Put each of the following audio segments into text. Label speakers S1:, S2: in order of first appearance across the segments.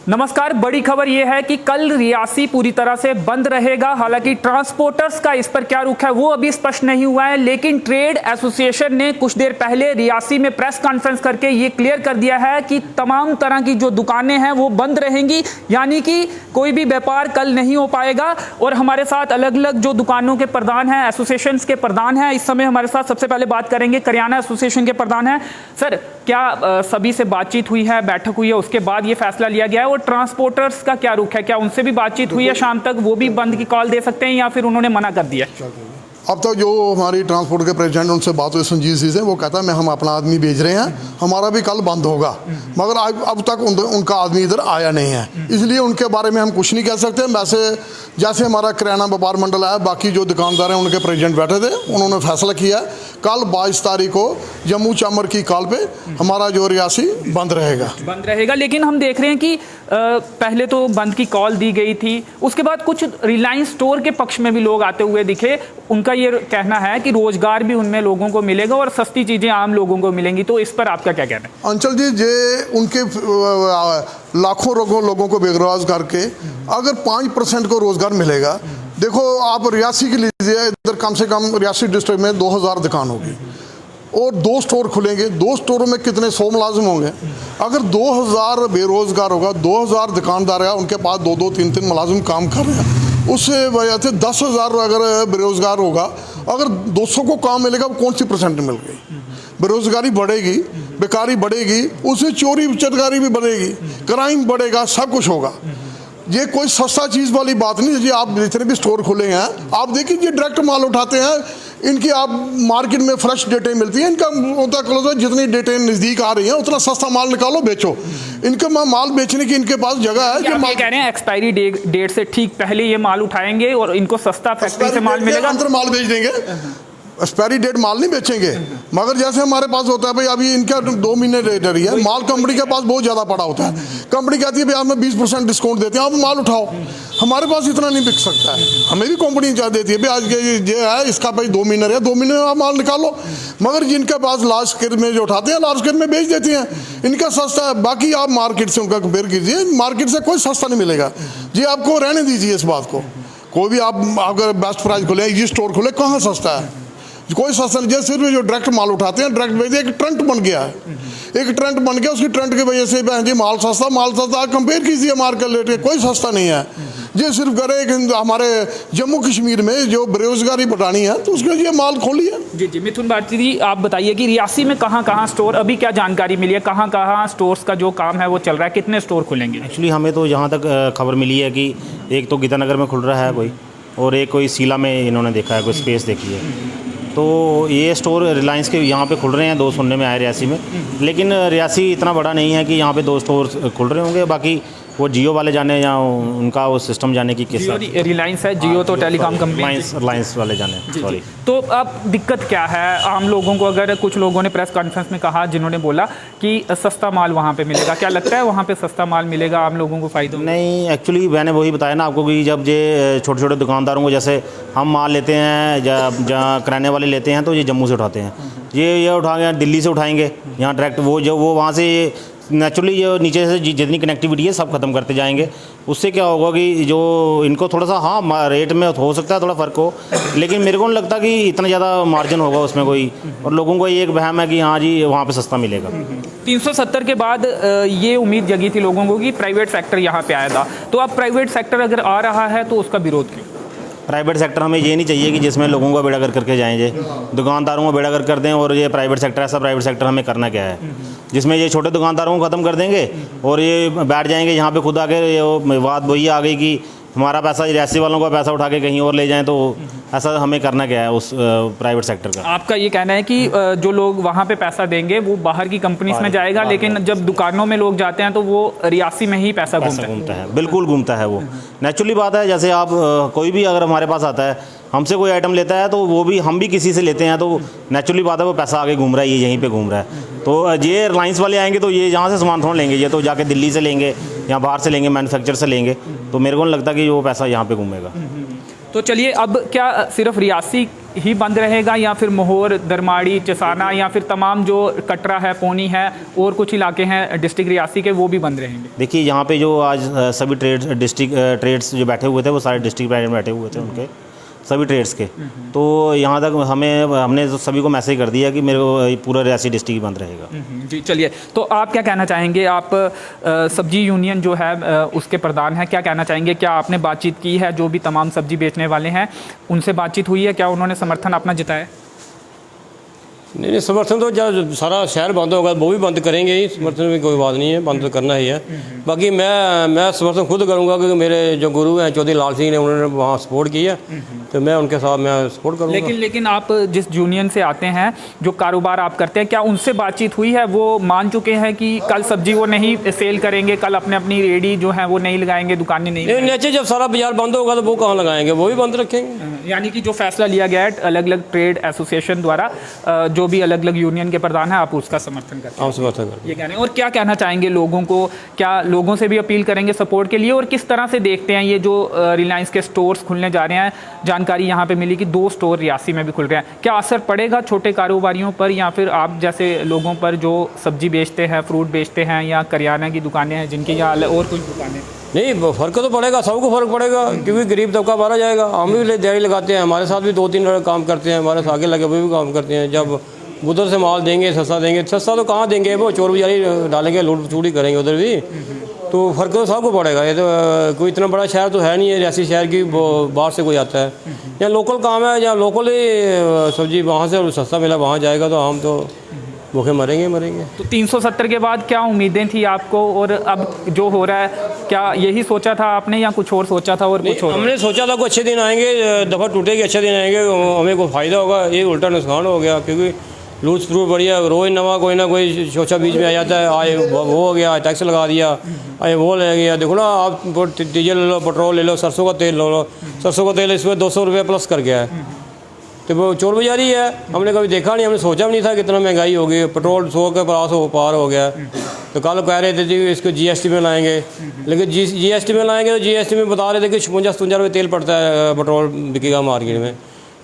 S1: नमस्कार। बड़ी खबर यह है कि कल रियासी पूरी तरह से बंद रहेगा। हालांकि ट्रांसपोर्टर्स का इस पर क्या रुख है वो अभी स्पष्ट नहीं हुआ है, लेकिन ट्रेड एसोसिएशन ने कुछ देर पहले रियासी में प्रेस कॉन्फ्रेंस करके ये क्लियर कर दिया है कि तमाम तरह की जो दुकानें हैं वो बंद रहेंगी, यानी कि कोई भी व्यापार कल नहीं हो पाएगा। और हमारे साथ अलग अलग जो दुकानों के प्रधान हैं, एसोसिएशन के प्रधान हैं, इस समय हमारे साथ सबसे पहले बात करेंगे करियाना एसोसिएशन के प्रधान हैं। सर, क्या सभी से बातचीत हुई है, बैठक हुई है, उसके बाद ये फैसला लिया गया है? और ट्रांसपोर्टर्स का क्या रुख है, क्या उनसे भी बातचीत हुई है शाम तक? वो भी बंद की कॉल दे सकते हैं या फिर उन्होंने मना कर दिया?
S2: अब तक जो हमारी ट्रांसपोर्ट के प्रेसिडेंट उनसे बात हुई संजीव सिंह से, वो कहता है मैं हम अपना आदमी भेज रहे हैं, हमारा भी कल बंद होगा, मगर अब तक उनका आदमी इधर आया नहीं है, इसलिए उनके बारे में हम कुछ नहीं कह सकते। वैसे जैसे हमारा किराना व्यापार मंडल है, बाकी जो दुकानदार हैं उनके प्रेसिडेंट बैठे थे, उन्होंने फैसला किया कल 22 तारीख को जम्मू चामर की कॉल पे हमारा जो रियासी बंद रहेगा।
S1: लेकिन हम देख रहे हैं कि पहले तो बंद की कॉल दी गई थी, उसके बाद कुछ रिलायंस स्टोर के पक्ष में भी लोग आते हुए दिखे। उनका ये कहना है कि रोजगार भी उनमें लोगों को मिलेगा और सस्ती चीजें आम लोगों को मिलेंगी। तो इस पर आपका क्या कहना है?
S2: अंचल जी, जे उनके लाखों लोगों को बेरोजगार करके अगर 5% को रोजगार मिलेगा, देखो आप रियासी के लीजिए, इधर कम से कम रियासी डिस्ट्रिक्ट में 2000 दुकान होगी और 2 स्टोर खुलेंगे, 2 स्टोरों में कितने 100 मुलाजिम होंगे। अगर 2000 बेरोजगार होगा, 2000 दुकानदार है, उनके पास 2-2, 3-3 मुलाजिम काम कर रहे हैं, उस वजह से 10,000 अगर बेरोजगार होगा, अगर 200 को काम मिलेगा, कौन सी परसेंट मिल गई? बेरोजगारी बढ़ेगी, बेकारी बढ़ेगी, उससे चोरी चटकारी भी बढ़ेगी, क्राइम बढ़ेगा, सब कुछ होगा। ये कोई सस्ता चीज़ वाली बात नहीं है जी। आप जितने भी स्टोर खुले हैं, आप देखिए ये डायरेक्ट माल उठाते हैं, इनकी आप मार्केट में फ्रेश डेटें मिलती हैं, इनका होता क्लोज, जितनी डेटें नज़दीक आ रही हैं उतना सस्ता माल निकालो बेचो। इनका माल बेचने की इनके पास जगह है।
S1: ये कह रहे हैं एक्सपायरी डेट से ठीक पहले ये माल उठाएंगे और इनको सस्ता फैक्ट्री से माल मिलेगा,
S2: अंदर माल बेच देंगे। एक्सपायरी डेट माल नहीं बेचेंगे, मगर जैसे हमारे पास होता है भाई, अभी इनका 2 महीने रेट है, माल कंपनी के पास बहुत ज़्यादा पड़ा होता है। कंपनी कहती है भाई आप 20% डिस्काउंट देते हैं, आप माल उठाओ। हमारे पास इतना नहीं बिक सकता है, हमें भी कंपनी चाह देती है भाई आज ये है, इसका भाई 2 महीने है, 2 महीने में आप माल निकालो। मगर जिनके पास लास्ट केयर में जो उठाते हैं, लास्ट केयर में बेच देते हैं, इनका सस्ता है। बाकी आप मार्केट से उनका कंपेयर कीजिए, मार्केट से कोई सस्ता नहीं मिलेगा जी। आपको रहने दीजिए इस बात को। कोई भी आप अगर बेस्ट प्राइस खोले, ये स्टोर खोले, कहाँ सस्ता है? कोई सस्ता नहीं। जैसे सिर्फ जो डायरेक्ट माल उठाते हैं, डायरेक्ट भेजते, एक ट्रेंड बन गया है, एक ट्रेंड बन गया, उसकी ट्रेंड की वजह से बहन जी माल सस्ता कंपेयर कीजिए मार्केट रेट के, कोई सस्ता नहीं है जी। सिर्फ करे हमारे जम्मू कश्मीर में जो बेरोजगारी बढ़ानी है तो उसके लिए माल खोलिए।
S1: जी मिथुन भारती जी, आप बताइए कि रियासी में कहाँ स्टोर, अभी क्या जानकारी मिली है, कहाँ स्टोर्स का जो काम है वो चल रहा है, कितने स्टोर खुलेंगे?
S3: एक्चुअली हमें तो जहाँ तक खबर मिली है कि एक तो गीतानगर में खुल रहा है कोई, और एक कोई सीला में इन्होंने देखा है, कोई स्पेस देखी है। तो ये स्टोर रिलायंस के यहाँ पे खुल रहे हैं, 2 सुनने में आए रियासी में, लेकिन रियासी इतना बड़ा नहीं है कि यहाँ पे 2 स्टोर खुल रहे होंगे। बाकी वो जियो वाले जाने या उनका वो सिस्टम जाने की किस
S1: रिलायंस है, जियो तो टेलीकॉम कंपनी,
S3: रिलायंस वाले जाने। सॉरी,
S1: तो अब दिक्कत क्या है आम लोगों को? अगर कुछ लोगों ने प्रेस कॉन्फ्रेंस में कहा, जिन्होंने बोला कि सस्ता माल वहाँ पे मिलेगा, क्या लगता है वहाँ पे सस्ता माल मिलेगा, आम लोगों को फायदा?
S3: नहीं, एक्चुअली मैंने वही बताया ना आपको कि जब ये छोटे छोटे दुकानदारों को, जैसे हम माल लेते हैं, जहाँ किराने वाले लेते हैं तो ये जम्मू से उठाते हैं, ये उठाएंगे दिल्ली से उठाएंगे यहाँ डायरेक्ट, वो वहाँ से नेचुरली जो नीचे से जितनी कनेक्टिविटी है सब खत्म करते जाएंगे। उससे क्या होगा कि जो इनको थोड़ा सा, हाँ रेट में हो सकता है थोड़ा फ़र्क हो, लेकिन मेरे को नहीं लगता कि इतना ज़्यादा मार्जिन होगा उसमें कोई। और लोगों को ये एक वहम है कि हाँ जी वहाँ पे सस्ता मिलेगा।
S1: 370 के बाद ये उम्मीद जगी थी लोगों को कि प्राइवेट सेक्टर यहाँ पे आया था, तो अब प्राइवेट सेक्टर अगर आ रहा है तो उसका विरोध क्यों?
S3: प्राइवेट सेक्टर हमें ये नहीं चाहिए कि जिसमें लोगों का बेड़ा कर करके जाएंगे, दुकानदारों को बेड़ा कर दें, और ये प्राइवेट सेक्टर, ऐसा प्राइवेट सेक्टर हमें करना क्या है जिसमें ये छोटे दुकानदारों को ख़त्म कर देंगे और ये बैठ जाएंगे यहाँ पे खुद आके। ये बात वही आ गई कि हमारा पैसा, रियासी वालों का पैसा उठा के कहीं और ले जाएं, तो ऐसा हमें करना क्या है उस प्राइवेट सेक्टर का?
S1: आपका ये कहना है कि जो लोग वहाँ पे पैसा देंगे वो बाहर की कंपनीज में जाएगा, लेकिन जब दुकानों में लोग जाते हैं तो वो रियासी में ही पैसा घूमता है।
S3: बिल्कुल घूमता है वो, नेचुरली बात है। जैसे आप कोई भी अगर हमारे पास आता है, हमसे कोई आइटम लेता है, तो वो भी हम भी किसी से लेते हैं, तो नेचुरली बात है वो पैसा आगे घूम रहा है, ये यहीं पे घूम रहा है। तो ये रिलायंस वाले आएंगे तो ये यहाँ से सामान थोड़ा लेंगे, ये तो जाके दिल्ली से लेंगे या बाहर से लेंगे, मैन्युफैक्चर से लेंगे, तो मेरे को नहीं लगता कि वो पैसा यहाँ पे घूमेगा।
S1: तो चलिए, अब क्या सिर्फ रियासी ही बंद रहेगा या फिर मोहर, दरमाड़ी, चसाना या फिर तमाम जो कटरा है, पौनी है और कुछ इलाके हैं डिस्ट्रिक्ट रियासी के, वो भी बंद रहेंगे?
S3: देखिए यहाँ पे जो आज सभी ट्रेड्स जो बैठे हुए थे वो सारे डिस्ट्रिक्ट मैनेजर बैठे हुए थे, उनके सभी ट्रेड्स के। तो यहाँ तक हमने तो सभी को मैसेज कर दिया कि मेरे को ये पूरा रियासी डिस्ट्रिक्ट ही बंद रहेगा।
S1: जी चलिए, तो आप क्या कहना चाहेंगे? आप सब्जी यूनियन जो है उसके प्रधान हैं, क्या कहना चाहेंगे? क्या आपने बातचीत की है जो भी तमाम सब्जी बेचने वाले हैं, उनसे बातचीत हुई है? क्या उन्होंने समर्थन अपना जताया?
S4: नहीं, समर्थन तो जब सारा शहर बंद होगा वो भी बंद करेंगे ही, समर्थन में कोई बात नहीं है, बंद तो करना ही है। बाकी मैं समर्थन खुद करूंगा क्योंकि मेरे जो गुरु हैं चौधरी लाल सिंह ने, उन्होंने वहाँ सपोर्ट किया, तो मैं उनके साथ मैं सपोर्ट करूंगा।
S1: लेकिन आप जिस यूनियन से आते हैं, जो कारोबार आप करते हैं, क्या उनसे बातचीत हुई है? वो मान चुके हैं कि कल सब्जी वो नहीं सेल करेंगे, कल अपनी रेडी जो है वो नहीं लगाएंगे, दुकानें नहीं
S4: नीचे जब सारा बाजार बंद होगा तो वो कहाँ लगाएंगे, वो भी बंद रखेंगे।
S1: यानी कि जो फैसला लिया गया है अलग अलग ट्रेड एसोसिएशन द्वारा, जो भी अलग अलग यूनियन के प्रधान हैं, आप उसका समर्थन करते हैं?
S4: आप समर्थन करें,
S1: ये कह रहे हैं। और क्या कहना चाहेंगे लोगों को? क्या लोगों से भी अपील करेंगे सपोर्ट के लिए? और किस तरह से देखते हैं ये जो रिलायंस के स्टोर्स खुलने जा रहे हैं? जानकारी यहाँ पे मिली कि 2 स्टोर रियासी में भी खुल रहे हैं। क्या असर पड़ेगा छोटे कारोबारियों पर या फिर आप जैसे लोगों पर जो सब्जी बेचते हैं, फ्रूट बेचते हैं या करियाना की दुकानें हैं जिनकी यहाँ और कुछ दुकानें?
S4: नहीं, फ़र्क तो पड़ेगा, सबको फ़र्क पड़ेगा क्योंकि गरीब तबका मारा जाएगा। हम भी दिहाड़ी लगाते हैं, हमारे साथ भी 2-3 लड़के काम करते हैं, हमारे साथ आगे लगे हुए भी काम करते हैं। जब उधर से माल देंगे, सस्ता देंगे, सस्ता तो कहाँ देंगे, वो चोर बाजारी डालेंगे, लूट चूड़ी करेंगे उधर भी, तो फ़र्क तो सबको पड़ेगा। ये तो कोई इतना बड़ा शहर तो है नहीं है रियासी शहर की, बाहर से कोई आता है, या लोकल काम है, या लोकल ही सब्जी वहाँ से सस्ता मिला वहाँ जाएगा तो हम तो भूखे मरेंगे।
S1: तो 370 के बाद क्या उम्मीदें थी आपको और अब जो हो रहा है, क्या यही सोचा था आपने या कुछ और सोचा था? और कुछ और
S4: हमने सोचा था कोई अच्छे दिन आएंगे, दफ़ा टूटेगी, अच्छे दिन आएंगे, हमें कोई फ़ायदा होगा, ये उल्टा नुकसान हो गया क्योंकि लूज फ्रूट बढ़िया, रोज़ नवा कोई ना कोई शोचा बीच में आ जाता है। आए वो हो गया, टैक्स लगा दिया, आए वो ले गया। देखो ना, आप डीजल ले लो, पेट्रोल ले लो, सरसों का तेल ले लो, सरसों का तेल इसमें 200 रुपये प्लस कर गया है, तो वो चोर बाजारी है। हमने कभी देखा नहीं, हमने सोचा भी नहीं था कितना महंगाई होगी, पेट्रोल 100 के पार हो गया। तो कल कह रहे थे जी इसको जीएसटी में लाएंगे, लेकिन जीएसटी में लाएंगे तो जीएसटी में बता रहे थे कि 56-57 रुपये तेल पड़ता है, पेट्रोल बिकेगा मार्केट में।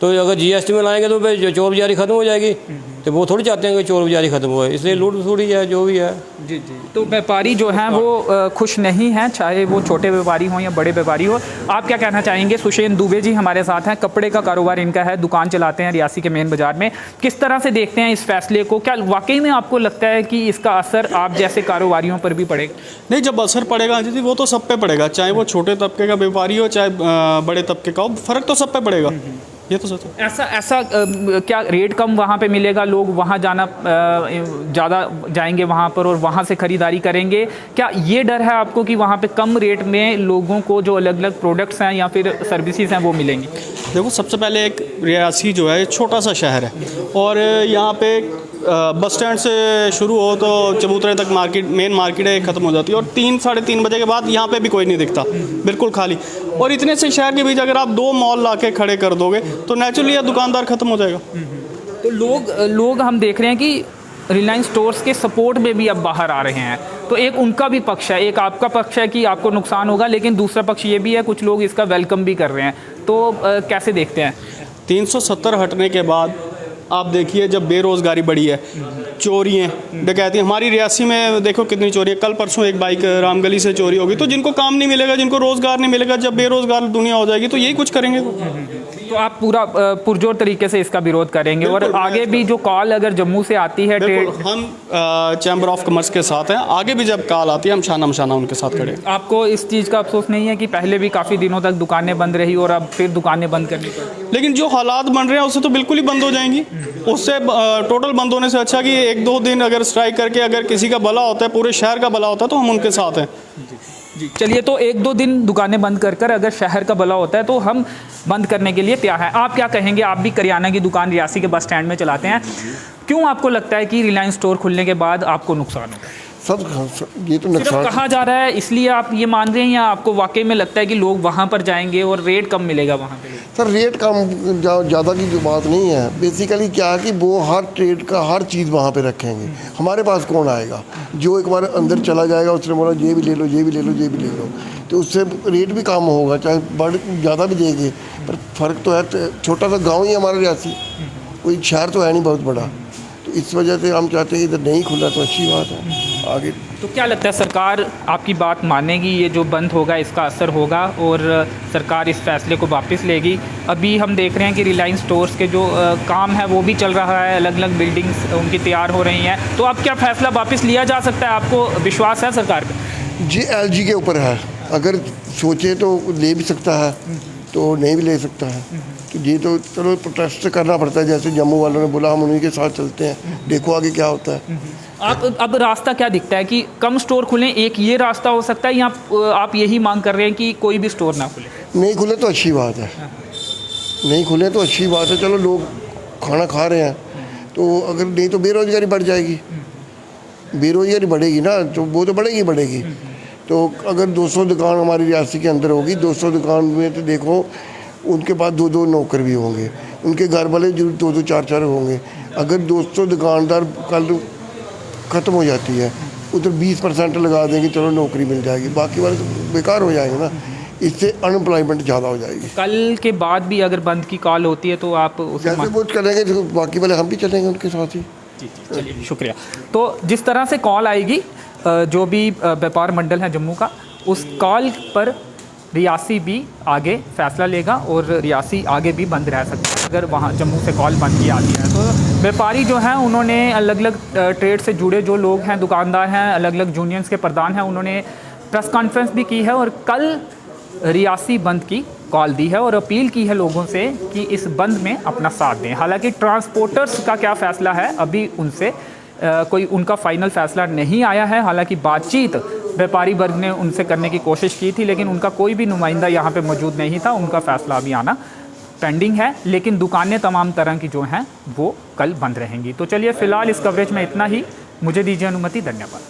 S4: तो अगर जीएसटी में लाएंगे तो जो चोर बाजारी ख़त्म हो जाएगी, तो वो थोड़ी चाहते हैं कि चोर बाजारी ख़त्म हो, इसलिए लूट थोड़ी है जो भी है।
S1: जी। तो व्यापारी जो हैं वो खुश नहीं हैं, चाहे वो छोटे व्यापारी हों या बड़े व्यापारी हो। आप क्या कहना चाहेंगे? सुशेन दुबे जी हमारे साथ हैं, कपड़े का कारोबार इनका है, दुकान चलाते हैं रियासी के मेन बाजार में। किस तरह से देखते हैं इस फैसले को? क्या वाकई में आपको लगता है कि इसका असर आप जैसे कारोबारियों पर भी पड़ेगा?
S5: नहीं, जब असर पड़ेगा जी वो तो सब पे पड़ेगा, चाहे वो छोटे तबके का व्यापारी हो चाहे बड़े तबके का हो, फ़र्क तो सब पे पड़ेगा, ये तो सच है।
S1: ऐसा क्या रेट कम वहाँ पे मिलेगा, लोग वहाँ जाना ज़्यादा जाएंगे वहाँ पर और वहाँ से ख़रीदारी करेंगे? क्या ये डर है आपको कि वहाँ पे कम रेट में लोगों को जो अलग अलग प्रोडक्ट्स हैं या फिर सर्विसेज हैं वो मिलेंगी?
S5: देखो, सबसे पहले एक रियासी जो है छोटा सा शहर है और यहाँ पे बस स्टैंड से शुरू हो तो चबूतरे तक मेन मार्केट है, ख़त्म हो जाती है और 3-3:30 बजे के बाद यहाँ पे भी कोई नहीं दिखता, बिल्कुल खाली। और इतने से शहर के बीच अगर आप 2 मॉल ला के खड़े कर दोगे तो नेचुरली यह दुकानदार ख़त्म हो जाएगा।
S1: तो लोग हम देख रहे हैं कि रिलायंस स्टोर्स के सपोर्ट में भी अब बाहर आ रहे हैं, तो एक उनका भी पक्ष है, एक आपका पक्ष है कि आपको नुकसान होगा, लेकिन दूसरा पक्ष ये भी है कुछ लोग इसका वेलकम भी कर रहे हैं। तो कैसे देखते हैं?
S5: 370 हटने के बाद आप देखिए, जब बेरोज़गारी बढ़ी है, चोरियाँ डकैती, हमारी रियासी में देखो कितनी चोरी है। कल परसों एक बाइक रामगली से चोरी होगी, तो जिनको काम नहीं मिलेगा, जिनको रोज़गार नहीं मिलेगा, जब बेरोज़गार दुनिया हो जाएगी तो यही कुछ करेंगे।
S1: तो आप पूरा पुरजोर तरीके से इसका विरोध करेंगे और आगे भी जो कॉल अगर जम्मू से आती है ट्रेड,
S5: हम चैम्बर ऑफ कॉमर्स के साथ हैं, आगे भी जब कॉल आती है हम शाना उनके साथ खड़े हैं।
S1: आपको इस चीज़ का अफसोस नहीं है कि पहले भी काफ़ी दिनों तक दुकानें बंद रही और अब फिर दुकानें बंद करनी पड़ी?
S5: लेकिन जो हालात बन रहे हैं उससे तो बिल्कुल ही बंद हो जाएंगी। उससे टोटल बंद होने से अच्छा कि 1-2 दिन अगर स्ट्राइक करके अगर किसी का भला होता है, पूरे शहर का भला होता है, तो हम उनके साथ हैं।
S1: जी चलिए, तो 1-2 दिन दुकानें बंद कर अगर शहर का भला होता है तो हम बंद करने के लिए तैयार हैं। आप क्या कहेंगे? आप भी करियाना की दुकान रियासी के बस स्टैंड में चलाते हैं, क्यों आपको लगता है कि रिलायंस स्टोर खुलने के बाद आपको नुकसान होगा?
S6: सब ये तो
S1: सिर्फ
S6: नुकसान।
S1: कहा जा रहा है इसलिए आप ये मान रहे हैं या आपको वाकई में लगता है कि लोग वहाँ पर जाएंगे और रेट कम मिलेगा वहाँ पे?
S6: सर रेट कम ज़्यादा की जो बात नहीं है, बेसिकली क्या है कि वो हर ट्रेड का हर चीज़ वहाँ पे रखेंगे। हमारे पास कौन आएगा? जो एक बार अंदर चला जाएगा उसने बोला ये भी ले लो, ये भी ले लो, ये भी ले लो, तो उससे रेट भी कम होगा, चाहे बढ़ ज़्यादा भी देंगे, पर फ़र्क तो है। छोटा सा गाँव ही हमारा रियासी, कोई शहर तो है नहीं बहुत बड़ा, तो इस वजह से हम चाहते हैं इधर नहीं खुला तो अच्छी बात है। आगे
S1: तो क्या लगता है सरकार आपकी बात मानेगी? ये जो बंद होगा इसका असर होगा और सरकार इस फैसले को वापस लेगी? अभी हम देख रहे हैं कि रिलायंस स्टोर्स के जो काम है वो भी चल रहा है, अलग अलग बिल्डिंग्स उनकी तैयार हो रही हैं, तो अब क्या फैसला वापस लिया जा सकता है? आपको विश्वास है सरकार पे?
S6: जी LG के ऊपर है, अगर सोचे तो ले भी सकता है, तो नहीं भी ले सकता है। तो ये तो चलो प्रोटेस्ट करना पड़ता है, जैसे जम्मू वालों ने बोला हम उन्हीं के साथ चलते हैं, देखो आगे क्या होता है।
S1: आप अब रास्ता क्या दिखता है कि कम स्टोर खुलें, एक ये रास्ता हो सकता है, या आप यही मांग कर रहे हैं कि कोई भी स्टोर ना खुले?
S6: नहीं खुले तो अच्छी बात है, नहीं खुले तो अच्छी बात है। चलो लोग खाना खा रहे हैं, तो अगर नहीं तो बेरोज़गारी बढ़ जाएगी, बेरोज़गारी बढ़ेगी ना, तो वो तो बढ़ेगी। तो अगर 200 दुकान हमारी रियासत के अंदर होगी, 200 दुकान में तो देखो उनके पास 2-2 नौकर भी होंगे, उनके घर वाले जो 2-2 4-4 होंगे। अगर 200 दुकानदार कल ख़त्म हो जाती है, उधर 20% लगा देंगे, चलो नौकरी मिल जाएगी, बाकी वाले तो बेकार हो जाएंगे ना, इससे अनएम्प्लॉयमेंट ज़्यादा हो जाएगी।
S1: कल के बाद भी अगर बंद की कॉल होती है तो आप उसे
S6: जैसे वो चलेंगे तो बाकी वाले हम भी चलेंगे उनके साथ ही।
S1: जी चलिए शुक्रिया। तो जिस तरह से कॉल आएगी जो भी व्यापार मंडल है जम्मू का, उस कॉल पर रियासी भी आगे फैसला लेगा और रियासी आगे भी बंद रह सकता है अगर वहाँ जम्मू से कॉल बंद की आती है। तो व्यापारी जो हैं उन्होंने अलग अलग ट्रेड से जुड़े जो लोग हैं, दुकानदार हैं, अलग अलग यूनियंस के प्रधान हैं, उन्होंने प्रेस कॉन्फ्रेंस भी की है और कल रियासी बंद की कॉल दी है और अपील की है लोगों से कि इस बंद में अपना साथ दें। हालांकि ट्रांसपोर्टर्स का क्या फ़ैसला है अभी उनसे कोई उनका फाइनल फ़ैसला नहीं आया है। हालांकि बातचीत व्यापारी वर्ग ने उनसे करने की कोशिश की थी, लेकिन उनका कोई भी नुमाइंदा यहाँ पे मौजूद नहीं था। उनका फ़ैसला अभी आना पेंडिंग है, लेकिन दुकानें तमाम तरह की जो हैं वो कल बंद रहेंगी। तो चलिए फ़िलहाल इस कवरेज में इतना ही, मुझे दीजिए अनुमति, धन्यवाद।